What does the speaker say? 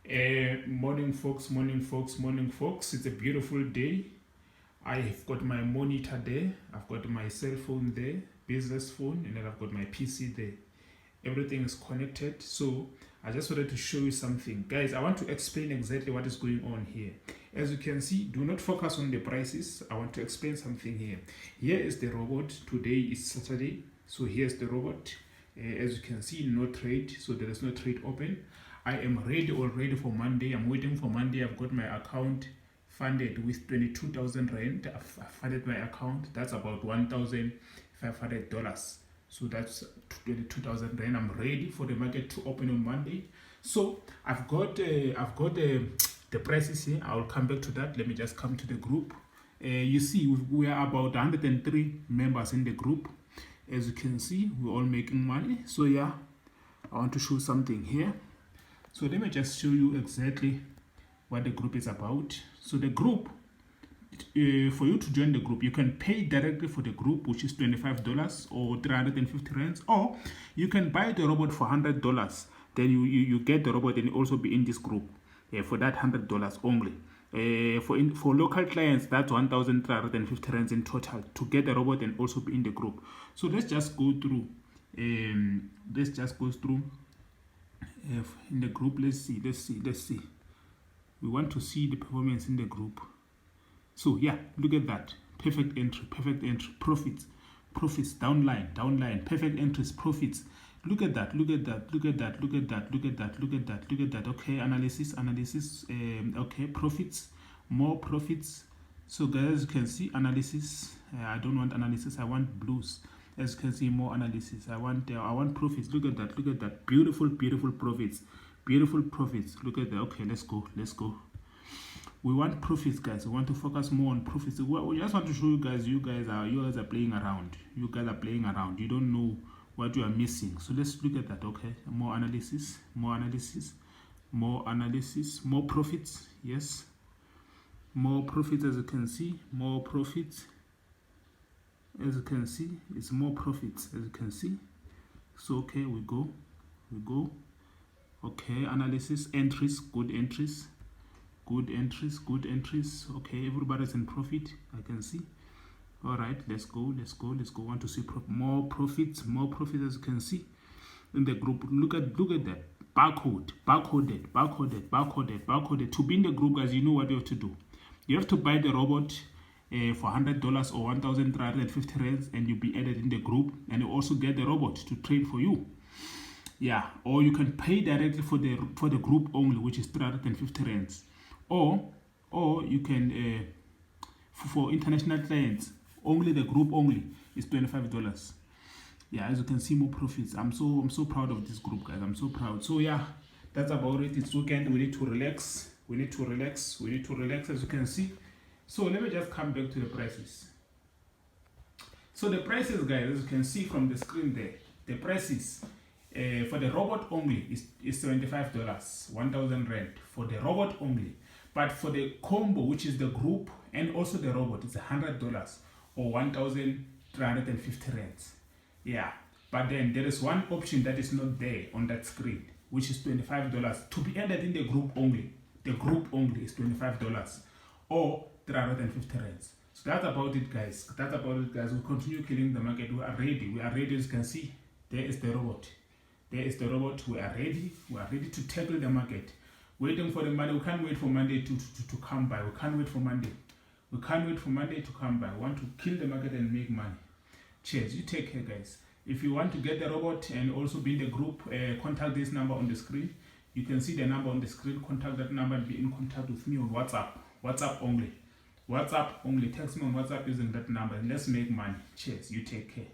Morning folks, morning folks, morning folks. It's a beautiful day. I've got my monitor there, I've got my cell phone there, business phone, and then I've got my PC there. Everything is connected. So I just wanted to show you something. Guys, I want to explain exactly what is going on here. As you can see, do not focus on the prices. I want to explain something here. Here is the robot. Today is Saturday. So here's the robot. As you can see, no trade. So there is no trade open. I am ready already for Monday. I'm waiting for Monday. I've got my account funded with 22,000 rand. I've funded my account. That's about $1,500. So that's 22,000 rand. I'm ready for the market to open on Monday. So I've got the prices here. I'll come back to that. Let me just come to the group. You see, we are about 103 members in the group. As you can see, we're all making money. So yeah, I want to show something here. So let me just show you exactly what the group is about. So the group, for you to join the group, you can pay directly for the group, which is $25 or 350 rands, or you can buy the robot for $100. Then you get the robot and you also be in this group for that $100 only. For local clients, that's 1,350 rands in total to get the robot and also be in the group. So let's just go through. Let's just go through. In the group, let's see. We want to see the performance in the group. So yeah, look at that. Perfect entry, profits, downline, perfect entries, profits. Look at that. Okay, analysis. Okay, profits, more profits. So guys, as you can see, analysis. I don't want analysis. I want blues. As you can see, more analysis. I want profits. Look at that. Beautiful profits. Look at that. Okay, let's go. We want profits, guys. We want to focus more on profits. We just want to show you guys. You guys are playing around. You don't know what you are missing. So let's look at that. Okay, more analysis. More profits. Yes, more profits. As you can see, more profits. As you can see, it's more profits. As you can see. So okay, we go. Okay, analysis, entries, good entries. Okay, everybody's in profit. I can see. All right, let's go. Want to see more profits. As you can see in the group. Look at that. Barcoded. To be in the group, guys, you know what you have to do. You have to buy the robot for $100 or 1,350 rands, and you'll be added in the group, and you also get the robot to trade for you. Yeah, or you can pay directly for the group only, which is 350 rands, or you can for international clients only, the group only is $25. Yeah, as you can see, more profits. I'm so proud of this group, guys. I'm so proud. So yeah, that's about it. It's weekend. We need to relax. As you can see. So let me just come back to the prices. So the prices, guys, as you can see from the screen there, the prices for the robot only is $75, 1,000 rand for the robot only. But for the combo, which is the group and also the robot, it's $100 or 1,350 rands. Yeah, but then there is one option that is not there on that screen, which is $25 to be added in the group only. The group only is $25 or 350 rands. So that's about it, guys. We continue killing the market. We are ready. As you can see, there is the robot. We are ready. To tackle the market. Waiting for the money. We can't wait for Monday to come by. We can't wait for Monday to come by. We want to kill the market and make money. Cheers. You take care, guys. If you want to get the robot and also be in the group, contact this number on the screen. You can see the number on the screen. Contact that number and be in contact with me on WhatsApp. WhatsApp only. Text me on WhatsApp using that number. Let's make money. Cheers. You take care.